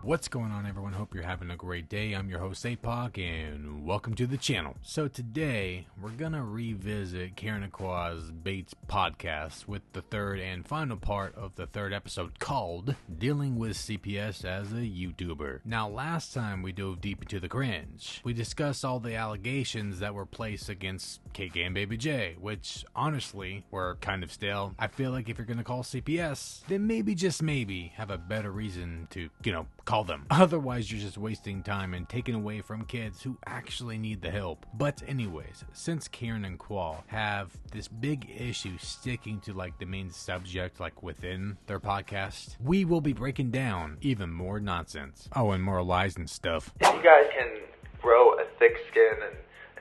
What's going on, everyone? Hope you're having a great day. I'm your host, Apoc, and welcome to the channel. So today, we're gonna revisit KKandbabyJ's podcast with the third and final part of the third episode called Dealing with CPS as a YouTuber. Now, last time we dove deep into the cringe. We discussed all the allegations that were placed against KKandbabyJ, which honestly were kind of stale. I feel like if you're gonna call CPS, then maybe, just maybe, have a better reason to, call them. Otherwise, you're just wasting time and taking away from kids who actually need the help. But anyways, since Karen and Qual have this big issue sticking to like the main subject like within their podcast, we will be breaking down even more nonsense. Oh, and more lies and stuff. If you guys can grow a thick skin and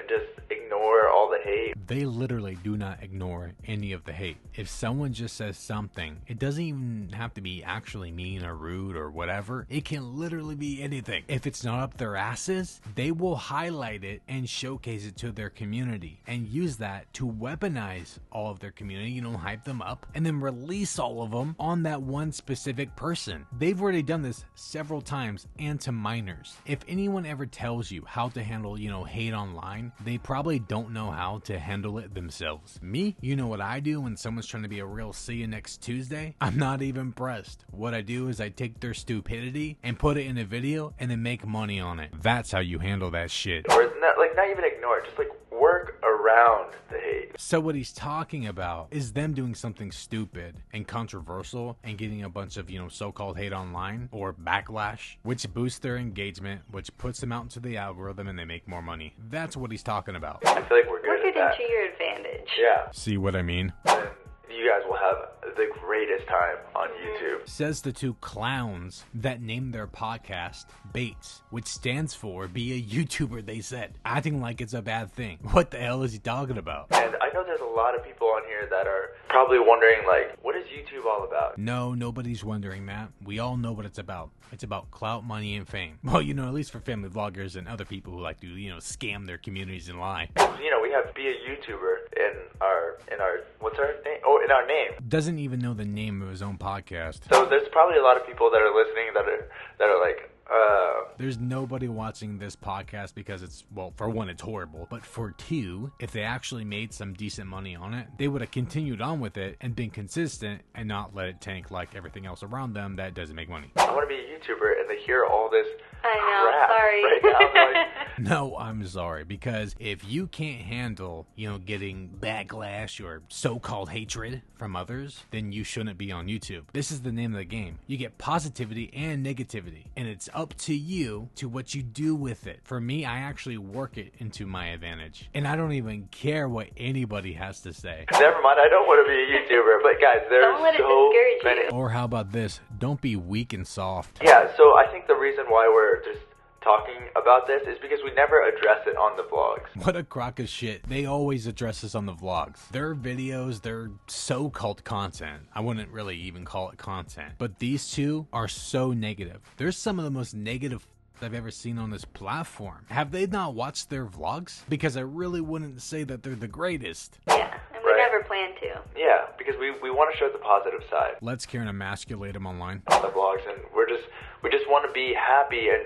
just ignore all the hate. They literally do not ignore any of the hate. If someone just says something, it doesn't even have to be actually mean or rude or whatever. It can literally be anything. If it's not up their asses, they will highlight it and showcase it to their community and use that to weaponize all of their community, hype them up and then release all of them on that one specific person. They've already done this several times and to minors. If anyone ever tells you how to handle, hate online, they probably don't know how to handle it themselves. Me, you know what I do when someone's trying to be a real see you next Tuesday? I'm not even impressed. What I do is I take their stupidity and put it in a video and then make money on it. That's how you handle that shit. Or not even ignore it, just work around the hate. So what he's talking about is them doing something stupid and controversial and getting a bunch of, so-called hate online or backlash, which boosts their engagement, which puts them out into the algorithm and they make more money. That's what he's talking about. I feel like we're good Work at that. it into your advantage. Yeah. See what I mean? And you guys will have the greatest time on YouTube. Says the two clowns that named their podcast Bates, which stands for be a YouTuber, they said, acting like it's a bad thing. What the hell is he talking about? And I know there's a lot of people on here that are probably wondering, what is YouTube all about? No, nobody's wondering that. We all know what it's about. It's about clout, money, and fame. Well, at least for family vloggers and other people who like to, scam their communities and lie. We have be a YouTuber in our what's our name? Oh, in our name. Doesn't even know the name of his own podcast. So there's probably a lot of people that are listening that are like, There's nobody watching this podcast because it's, well, for one, it's horrible. But for two, if they actually made some decent money on it, they would have continued on with it and been consistent and not let it tank like everything else around them that doesn't make money. I want to be a YouTuber, and they hear all this I know, sorry. right now. No, I'm sorry, because if you can't handle, getting backlash or so-called hatred from others, then you shouldn't be on YouTube. This is the name of the game. You get positivity and negativity, and it's up to you to what you do with it. For me, I actually work it into my advantage, and I don't even care what anybody has to say. Never mind, I don't want to be a YouTuber, but guys, Don't let it discourage you. Or how about this? Don't be weak and soft. Yeah, so I think the reason why we're just talking about this is because we never address it on the vlogs. What a crock of shit. They always address this on the vlogs. Their videos, their so-called content, I wouldn't really even call it content, but these two are so negative. They're some of the most negative I've ever seen on this platform. Have they not watched their vlogs? Because I really wouldn't say that they're the greatest. Yeah, and we never plan to. Yeah, because we want to show the positive side Let's Karen emasculate them online. on the vlogs, and we just want to be happy and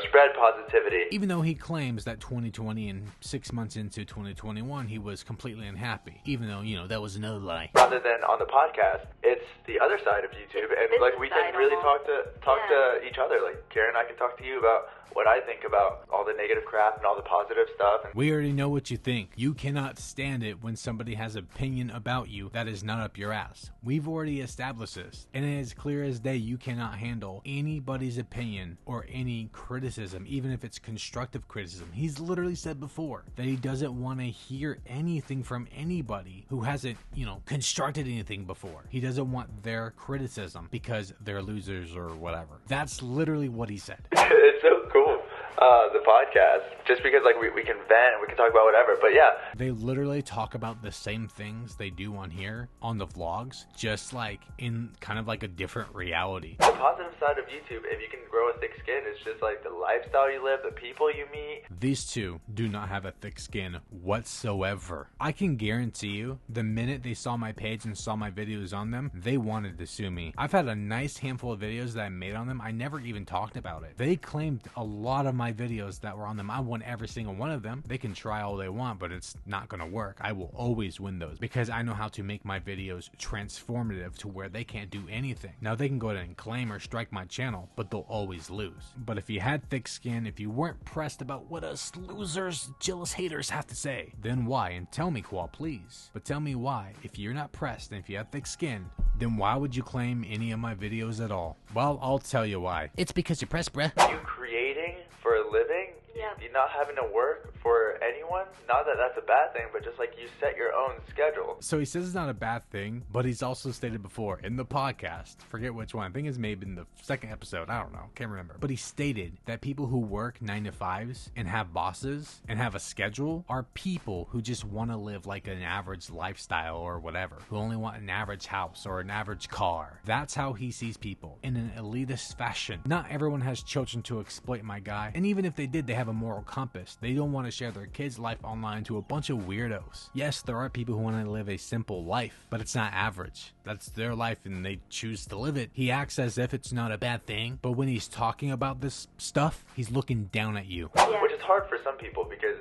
spread positivity. Even though he claims that 2020 and 6 months into 2021, he was completely unhappy. Even though, that was another lie. Rather than on the podcast, it's the other side of YouTube, and we can really talk to each other. Like Karen and I can talk to you about what I think about all the negative crap and all the positive stuff. We already know what you think. You cannot stand it when somebody has an opinion about you that is not up your ass. We've already established this, and it is clear as day you cannot handle anybody's opinion or any criticism, even if it's constructive criticism. He's literally said before that he doesn't want to hear anything from anybody who hasn't, constructed anything before. He doesn't want their criticism because they're losers or whatever. That's literally what he said. It's so cool. the podcast, just because like we can vent and we can talk about whatever. But yeah, they literally talk about the same things they do on here on the vlogs, just like in kind of like a different reality. The positive side of YouTube, if you can grow a thick skin, is just like the lifestyle you live, the people you meet. These two do not have a thick skin whatsoever. I can guarantee you, the minute they saw my page and saw my videos on them, they wanted to sue me. I've had a nice handful of videos that I made on them. I never even talked about it. They claimed a lot of my videos that were on them. I won every single one of them. They can try all they want, but it's not gonna work. I will always win those because I know how to make my videos transformative to where they can't do anything. Now they can go ahead and claim or strike my channel, but they'll always lose. But if you had thick skin, if you weren't pressed about what us losers, jealous haters have to say, then why? And tell me, Qual, please. But tell me why. If you're not pressed and if you have thick skin, then why would you claim any of my videos at all? Well, I'll tell you why. It's because you're pressed, bruh. You creating for a living? Yeah. You're not having to work for anyone? Not that that's a bad thing, but just like you set your own schedule. So he says it's not a bad thing, but he's also stated before in the podcast, forget which one, I think it's maybe in the second episode, I don't know, can't remember. But he stated that people who work 9 to 5s and have bosses and have a schedule are people who just want to live like an average lifestyle or whatever, who only want an average house or an average car. That's how he sees people, in an elitist fashion. Not everyone has children to exploit, my guy, and even if they did, they have a moral compass. They don't want to share their kids' life online to a bunch of weirdos. Yes, there are people who want to live a simple life, but it's not average. That's their life and they choose to live it. He acts as if it's not a bad thing, but when he's talking about this stuff, he's looking down at you. Yeah. Which is hard for some people because,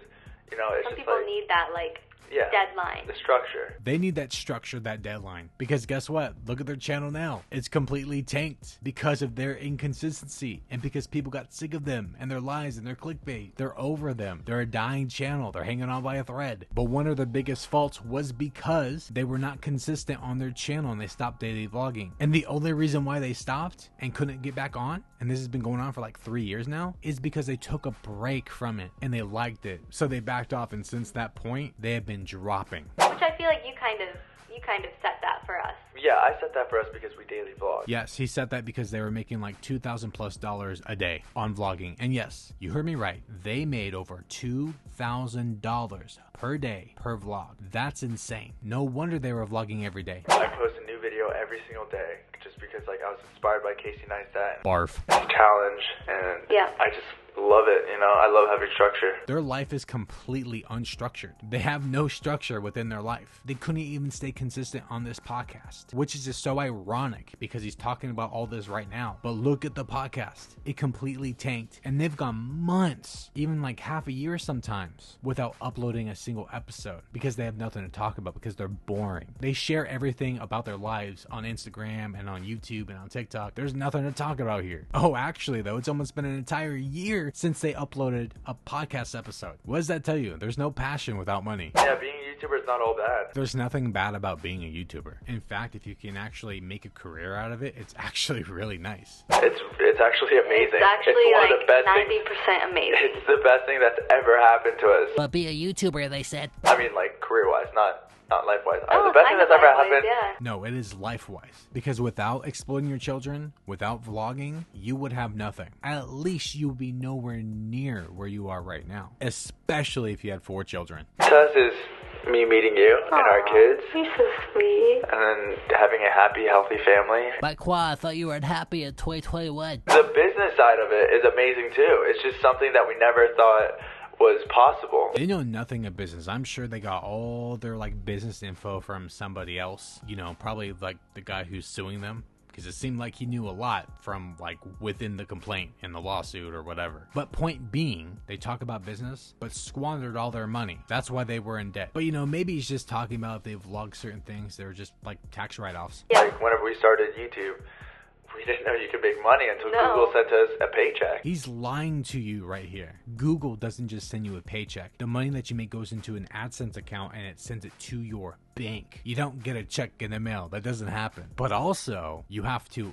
you know, it's some just people like, need that, like, deadline. The structure. They need that structure, that deadline. Because guess what? Look at their channel now. It's completely tanked because of their inconsistency and because people got sick of them and their lies and their clickbait. They're over them. They're a dying channel. They're hanging on by a thread. But one of their biggest faults was because they were not consistent on their channel and they stopped daily vlogging. And the only reason why they stopped and couldn't get back on, and this has been going on for like 3 years now, is because they took a break from it and they liked it. So they backed off, and since that point, they have been dropping. Which I feel like you kind of set that for us. Yeah, I set that for us because we daily vlog. Yes, he said that because they were making like $2,000+ a day on vlogging. And yes, you heard me right. They made over $2,000 per day per vlog. That's insane. No wonder they were vlogging every day. I post a new video every single day just because like I was inspired by Casey Neistat. Barf. Challenge, and I just love it, you know. I love having structure. Their life is completely unstructured. They have no structure within their life. They couldn't even stay consistent on this podcast, which is just so ironic because he's talking about all this right now. But look at the podcast. It completely tanked, and they've gone months, even like half a year sometimes, without uploading a single episode because they have nothing to talk about because they're boring. They share everything about their lives on Instagram and on YouTube and on TikTok. There's nothing to talk about here. Oh, actually though, it's almost been an entire year since they uploaded a podcast episode. What does that tell you? There's no passion without money. Yeah, being a YouTuber is not all bad. There's nothing bad about being a YouTuber. In fact, if you can actually make a career out of it, it's actually really nice. It's actually amazing. It's actually one like of the best 90% amazing. It's the best thing that's ever happened to us. But be a YouTuber, they said. I mean, like career-wise, not life-wise. Oh, the best thing that's ever happened. Yeah. No, it is life-wise. Because without exploiting your children, without vlogging, you would have nothing. At least you would be nowhere near where you are right now. Especially if you had 4 children. Tess is me meeting you and our kids. He's so sweet. And then having a happy, healthy family. But Qua, I thought you were unhappy in 2021. The business side of it is amazing too. It's just something that we never thought was possible. They know nothing of business. I'm sure they got all their like business info from somebody else, you know, probably like the guy who's suing them, because it seemed like he knew a lot from like within the complaint and the lawsuit or whatever. But point being, they talk about business but squandered all their money. That's why they were in debt. But you know, maybe he's just talking about if they vlog certain things, they're just like tax write-offs. Like whenever we started YouTube, we didn't know you could make money until Google sent us a paycheck. He's lying to you right here. Google doesn't just send you a paycheck. The money that you make goes into an AdSense account and it sends it to your bank. You don't get a check in the mail. That doesn't happen. But also, you have to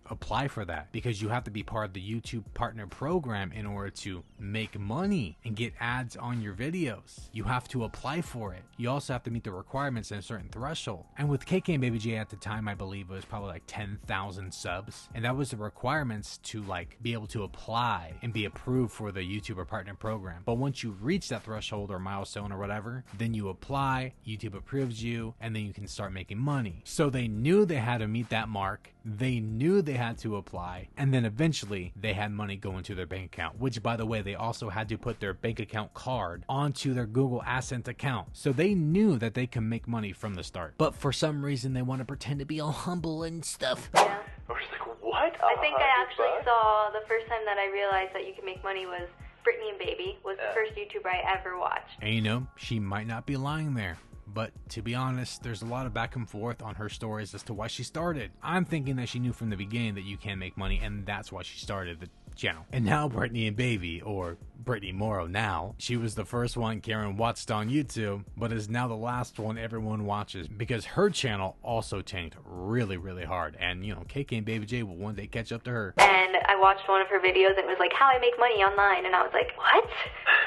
apply for that because you have to be part of the YouTube Partner Program in order to make money and get ads on your videos. You have to apply for it. You also have to meet the requirements in a certain threshold. And with KKandbabyJ at the time, I believe it was probably 10,000 subs. And that was the requirements to be able to apply and be approved for the YouTuber Partner Program. But once you reach that threshold or milestone or whatever, then you apply, YouTube approves you, and then you can start making money. So they knew they had to meet that mark. They knew they had to apply, and then eventually they had money go into their bank account, which, by the way, they also had to put their bank account card onto their Google AdSense account. So they knew that they can make money from the start. But for some reason, they want to pretend to be all humble and stuff. Yeah. We're just like, what? I think I actually saw the first time that I realized that you can make money was Brittany and Baby was the first YouTuber I ever watched. And she might not be lying there. But to be honest, there's a lot of back and forth on her stories as to why she started. I'm thinking that she knew from the beginning that you can make money, and that's why she started the channel. And now Brittany and Baby, or Brittany Morrow now, she was the first one Karen watched on YouTube, but is now the last one everyone watches because her channel also tanked really, really hard. And KKandbabyJ will one day catch up to her. And I watched one of her videos and it was how I make money online, and I was like, what?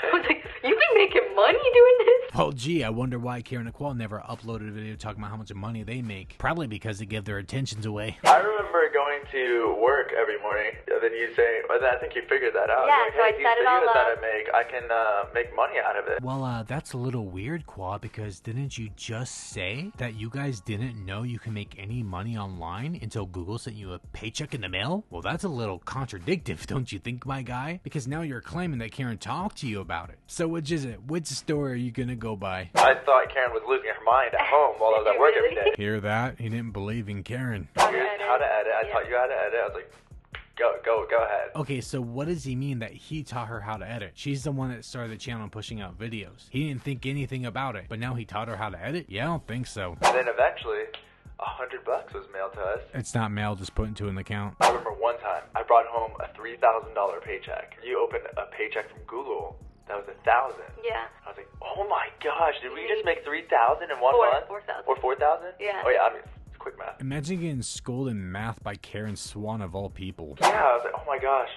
I was like, you been making money doing this? Oh gee, I wonder why Karen and Qual never uploaded a video talking about how much money they make. Probably because they give their attentions away. I remember going to work every morning, and then you say, I think you figured that out. Yeah, so I set it all up. That I can make money out of it. Well, that's a little weird, Qual, because didn't you just say that you guys didn't know you can make any money online until Google sent you a paycheck in the mail? Well, that's a little contradictive, don't you think, my guy? Because now you're claiming that Karen talked to you about it. So which is it? Which story are you gonna go by? I thought Karen was losing her mind at home while I was at work every day. Hear that? He didn't believe in Karen. How to edit. I taught you how to edit. I was like, go ahead. Okay, so what does he mean that he taught her how to edit? She's the one that started the channel and pushing out videos. He didn't think anything about it, but now he taught her how to edit? Yeah, I don't think so. And then eventually, $100 was mailed to us. It's not mail, just put into an account. I remember one time, I brought home a $3,000 paycheck. You opened a paycheck from Google. That was $1,000. Yeah. I was like, oh my gosh, did we just make $3,000 in 1 month? 4,000. Or 4,000? Yeah. Oh yeah, it's quick math. Imagine getting schooled in math by Karen Swan of all people. Yeah, I was like, oh my gosh,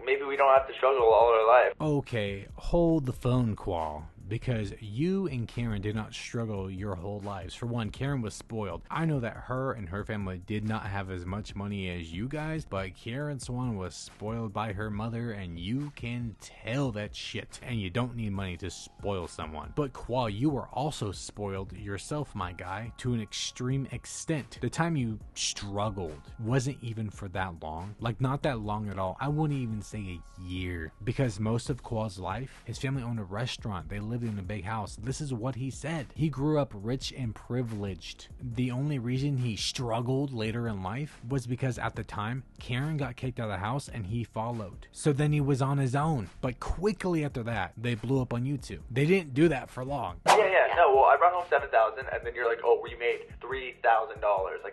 maybe we don't have to struggle all our life. Okay, hold the phone, Qual. Because you and Karen did not struggle your whole lives. For one, Karen was spoiled. I know that her and her family did not have as much money as you guys, but Karen Swan was spoiled by her mother, and you can tell that shit. And you don't need money to spoil someone. But Qual, you were also spoiled yourself, my guy, to an extreme extent. The time you struggled wasn't even for that long. Not that long at all. I wouldn't even say a year. Because most of Qual's life, his family owned a restaurant. They lived in a big house. This is what he said. He grew up rich and privileged. The only reason he struggled later in life was because at the time, Karen got kicked out of the house and he followed. So then he was on his own. But quickly after that, they blew up on YouTube. They didn't do that for long. Yeah. No, well, I brought home $7,000, and then you're like, oh, we made $3,000.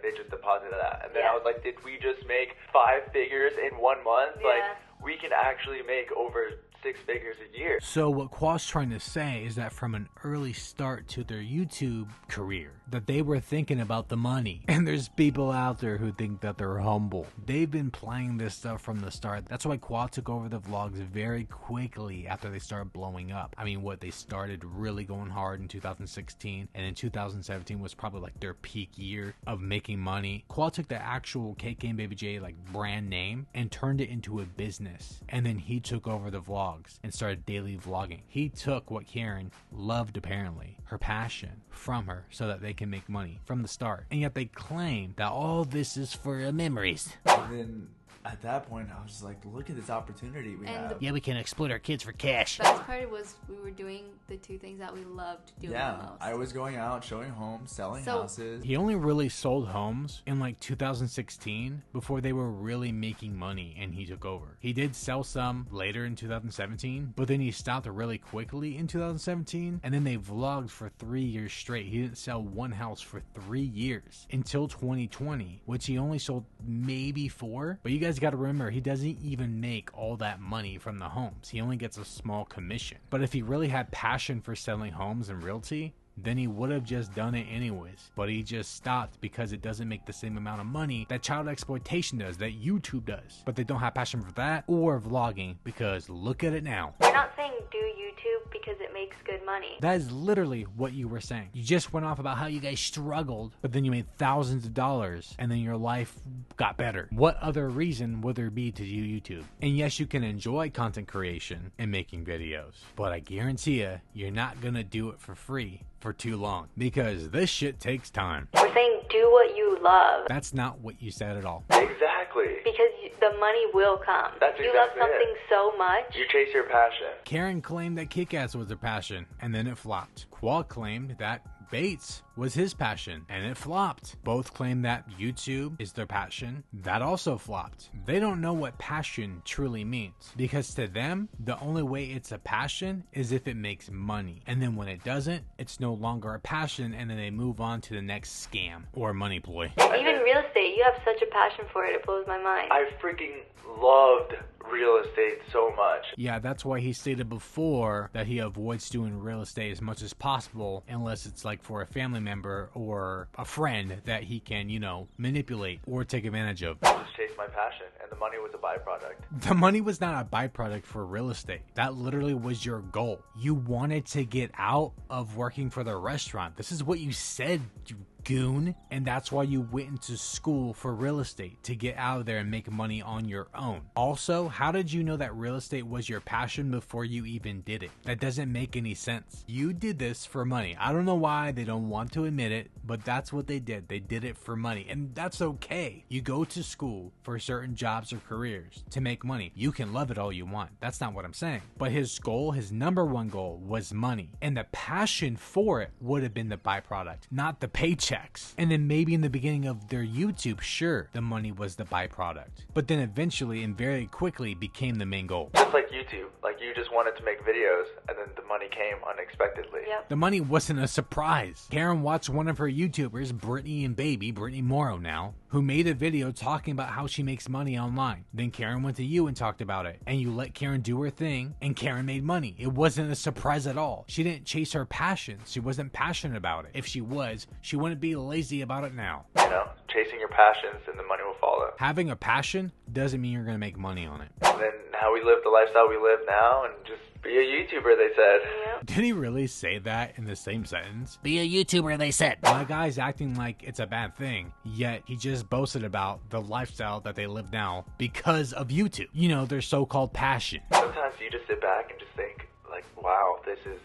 They just deposited that. And then I was like, did we just make 5 figures in 1 month? Yeah. We can actually make over 6 figures a year. So what Qual's trying to say is that from an early start to their YouTube career, that they were thinking about the money. And there's people out there who think that they're humble. They've been playing this stuff from the start. That's why Qual took over the vlogs very quickly after they started blowing up. I mean, they started really going hard in 2016, and in 2017 was probably their peak year of making money. Qual took the actual KKandbabyJ brand name and turned it into a business. And then he took over the vlog and started daily vlogging. He took what Karen loved, apparently, her passion, from her so that they can make money from the start. And yet they claim that all this is for memories. And then at that point, I was just like, look at this opportunity we have. Yeah, we can exploit our kids for cash. The best part was we were doing the 2 things that we loved doing the most. I was going out, showing homes, selling houses. He only really sold homes in 2016 before they were really making money and he took over. He did sell some later in 2017, but then he stopped really quickly in 2017, and then they vlogged for 3 years straight. He didn't sell one house for 3 years until 2020, which he only sold maybe 4. But you guys got to remember, he doesn't even make all that money from the homes. He only gets a small commission. But if he really had passion for selling homes and realty, then he would have just done it anyways. But he just stopped because it doesn't make the same amount of money that child exploitation does, that YouTube does. But they don't have passion for that or vlogging, because look at it now. We're not saying do YouTube because it makes good money. That is literally what you were saying. You just went off about how you guys struggled, but then you made thousands of dollars and then your life got better. What other reason would there be to do YouTube? And yes, you can enjoy content creation and making videos, but I guarantee you, you're not gonna do it for free for too long, because this shit takes time. We're saying do what you love. That's not what you said at all. Exactly. Because the money will come. That's you love exactly something it. so much. You chase your passion. Karen claimed that Kick-Ass was her passion, and then it flopped. Qual claimed that Bates was his passion, and it flopped. Both claim that YouTube is their passion. That also flopped. They don't know what passion truly means, because to them, the only way it's a passion is if it makes money. And then when it doesn't, it's no longer a passion, and then they move on to the next scam or money ploy. Even real estate, you have such a passion for it, it blows my mind. I freaking loved real estate so much. Yeah, that's why he stated before that he avoids doing real estate as much as possible, unless it's like for a family member or a friend that he can, you know, manipulate or take advantage of. I just chased my passion, and the money was a byproduct. The money was not a byproduct for real estate. That literally was your goal. You wanted to get out of working for the restaurant. This is what you said, you goon. And that's why you went into school for real estate, to get out of there and make money on your own. Also, how did you know that real estate was your passion before you even did it? That doesn't make any sense. You did this for money. I don't know why they don't want to admit it, but that's what they did. They did it for money, and that's okay. You go to school for certain jobs or careers to make money. You can love it all you want. That's not what I'm saying. But his goal, his number one goal, was money, and the passion for it would have been the byproduct, not the paycheck. And then maybe in the beginning of their YouTube, sure, the money was the byproduct, but then eventually and very quickly became the main goal. Just like YouTube, like you just wanted to make videos, and then the money came unexpectedly. Yep. The money wasn't a surprise. Karen watched one of her YouTubers, Brittany Morrow now, who made a video talking about how she makes money online. Then Karen went to you and talked about it, and you let Karen do her thing, and Karen made money. It wasn't a surprise at all. She didn't chase her passions. She wasn't passionate about it. If she was, she wouldn't be lazy about it now. You know, chasing your passions, and the money will follow. Having a passion doesn't mean you're going to make money on it. And then how we live the lifestyle we live now, and just be a YouTuber, they said. Yep. Did he really say that in the same sentence? Be a YouTuber, they said. My guy's acting like it's a bad thing, yet he just boasted about the lifestyle that they live now because of YouTube. You know, their so-called passion. Sometimes you just sit back and just think, like, wow, this is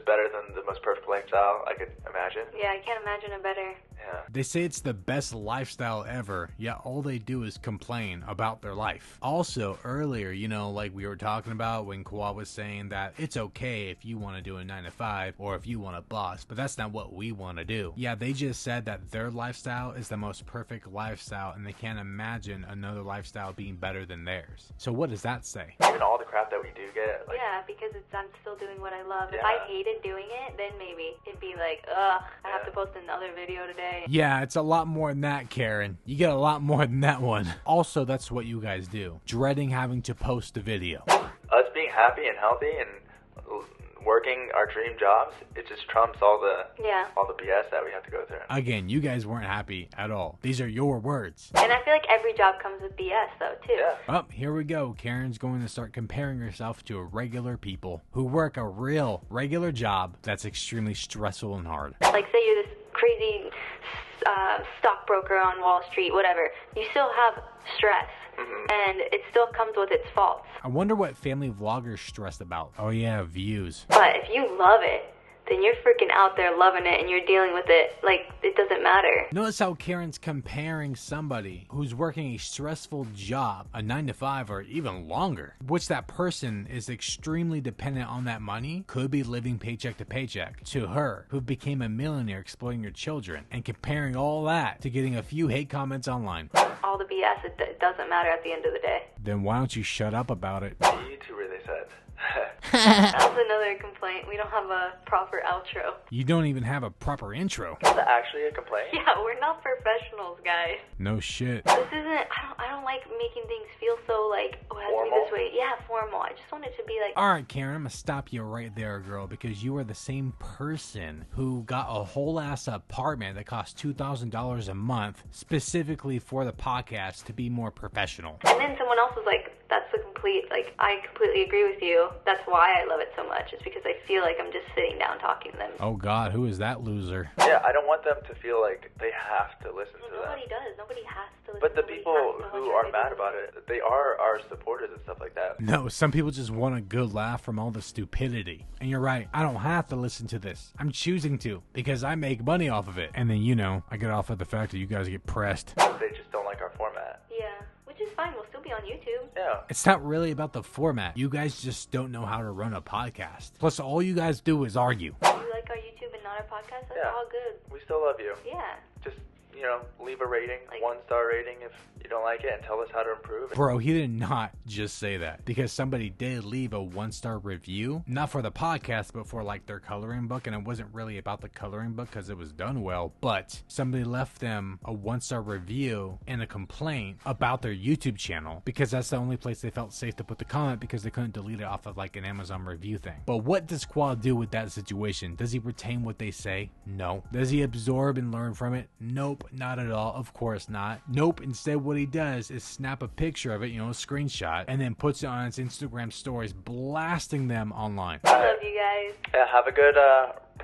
better than the most perfect lifestyle I could imagine. Yeah, I can't imagine a better. Yeah. They say it's the best lifestyle ever, yet all they do is complain about their life. Also, earlier, you know, like we were talking about when Kawhi was saying that it's okay if you want to do a 9-to-5 or if you want a boss, but that's not what we want to do. Yeah, they just said that their lifestyle is the most perfect lifestyle and they can't imagine another lifestyle being better than theirs. So what does that say? Even all the crap that we do get, like, Yeah, because I'm still doing what I love. If Yeah. I hated doing it, then maybe it'd be like, ugh, I have to post another video today. Yeah, it's a lot more than that, Karen. You get a lot more than that one. Also, that's what you guys do. Dreading having to post a video. us being happy and healthy and working our dream jobs, it just trumps all the BS that we have to go through. Again, you guys weren't happy at all. These are your words. And I feel like every job comes with BS, though, too. Yeah. Oh, here we go. Karen's going to start comparing herself to regular people who work a real, regular job that's extremely stressful and hard. Like, say you're this crazy stockbroker on Wall Street, whatever. You still have stress. And it still comes with its faults. I wonder what family vloggers stressed about. Oh yeah, views. But if you love it, then you're freaking out there loving it and you're dealing with it like it doesn't matter. Notice how Karen's comparing somebody who's working a stressful job, a 9-to-5 or even longer, which that person is extremely dependent on that money, could be living paycheck to paycheck, to her, who became a millionaire exploiting her children, and comparing all that to getting a few hate comments online. All the BS, it doesn't matter at the end of the day. Then why don't you shut up about it? YouTuber, they said. That's another complaint. We don't have a proper outro. You don't even have a proper intro. Is that actually a complaint? Yeah, we're not professionals, guys. No shit. This isn't. I don't like making things feel so like, oh, it has to be Formal? this way. Yeah, formal. I just want it to be like. All right, Karen, I'm gonna stop you right there, girl, because you are the same person who got a whole ass apartment that cost $2,000 a month specifically for the podcast to be more professional. And then someone else was like, that's the complete, like, I completely agree with you. That's why I love it so much. It's because I feel like I'm just sitting down talking to them. Oh God, who is that loser? Yeah, I don't want them to feel like they have to listen to them. Nobody does. Nobody has to listen. But the Nobody people has to who watch are our mad videos. about it, they are our supporters and stuff like that. No, some people just want a good laugh from all the stupidity. And you're right, I don't have to listen to this. I'm choosing to because I make money off of it. And then, you know, I get off of the fact that you guys get pressed. They just don't like our format. Yeah, which is fine. We'll still be on YouTube. Yeah. It's not really about the format. You guys just don't know how to run a podcast. Plus, all you guys do is argue. If you like our YouTube and not our podcast, that's Yeah. all good. We still love you. Yeah. Just, you know, leave a rating, Like- 1-star rating if you don't like it, and tell us how to improve. Bro, he did not just say that because somebody did leave a 1-star review, not for the podcast, but for like their coloring book. And it wasn't really about the coloring book because it was done well, but somebody left them a 1-star review and a complaint about their YouTube channel because that's the only place they felt safe to put the comment because they couldn't delete it off of like an Amazon review thing. But what does Quad do with that situation? Does he retain what they say? No. Does he absorb and learn from it? Nope, not at all. Of course not. Nope. Instead, what he does is snap a picture of it, you know, a screenshot, and then puts it on his Instagram stories, blasting them online. I love you guys. Yeah, have a good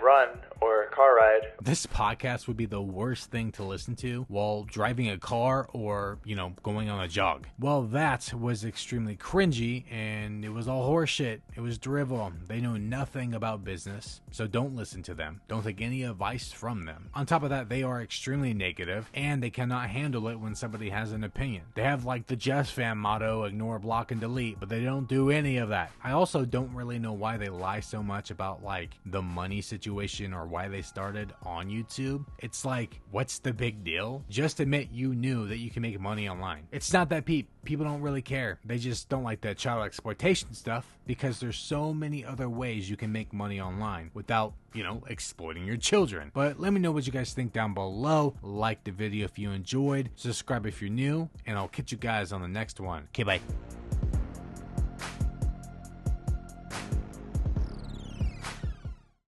run or car ride. This podcast would be the worst thing to listen to while driving a car or, you know, going on a jog. Well, that was extremely cringy and it was all horseshit. It was drivel. They know nothing about business, so don't listen to them. Don't take any advice from them. On top of that, they are extremely negative and they cannot handle it when somebody has an opinion. They have like the Just Fam motto, ignore, block, and delete, but they don't do any of that. I also don't really know why they lie so much about like the money situation or why they started on YouTube. It's like, what's the big deal? Just admit you knew that you can make money online. It's not that people don't really care. They just don't like that child exploitation stuff because there's so many other ways you can make money online without, you know, exploiting your children. But let me know what you guys think down below. Like the video if you enjoyed, subscribe if you're new, and I'll catch you guys on the next one. Okay, bye.